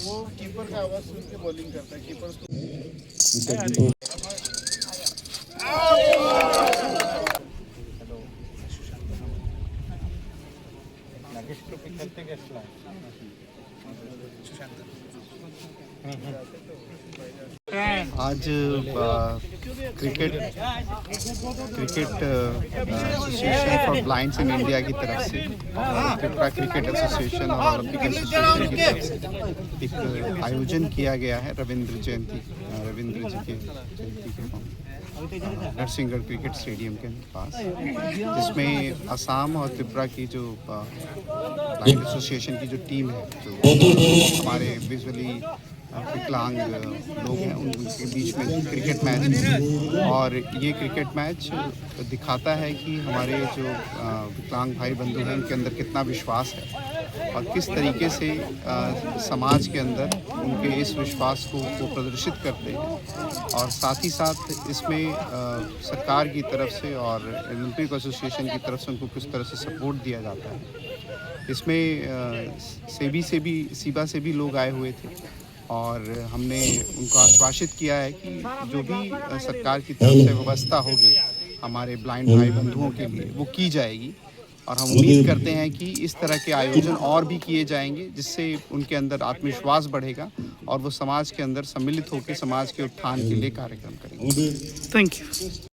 वो कीपर का आवाज सुन के बॉलिंग करता है। कीपर आज cricket association for blinds in India की तरफ से त्रिपुरा क्रिकेट एसोसिएशन और ओलंपिक एसोसिएशन की तरफ से एक आयोजन किया गया है रविंद्र जी के जयंती के नरसिंहगढ़ क्रिकेट स्टेडियम के पास, जिसमें असम और त्रिपुरा की जो ब्लाइंड एसोसिएशन की जो टीम है, जो हमारे विजुअली विकलांग लोग हैं, उनके बीच में क्रिकेट मैच है। और ये क्रिकेट मैच दिखाता है कि हमारे जो विकलांग भाई बंधु हैं उनके अंदर कितना विश्वास है और किस तरीके से समाज के अंदर उनके इस विश्वास को प्रदर्शित करते हैं। और साथ ही साथ इसमें सरकार की तरफ से और ओलंपिक एसोसिएशन की तरफ से उनको किस तरह से सपोर्ट दिया जाता है। इसमें सीबा से भी लोग आए हुए थे और हमने उनको आश्वासित किया है कि जो भी सरकार की तरफ से व्यवस्था होगी हमारे ब्लाइंड भाई बंधुओं के लिए वो की जाएगी। और हम उम्मीद करते हैं कि इस तरह के आयोजन और भी किए जाएंगे, जिससे उनके अंदर आत्मविश्वास बढ़ेगा और वो समाज के अंदर सम्मिलित होकर समाज के उत्थान के लिए कार्यक्रम करेंगे। Thank you.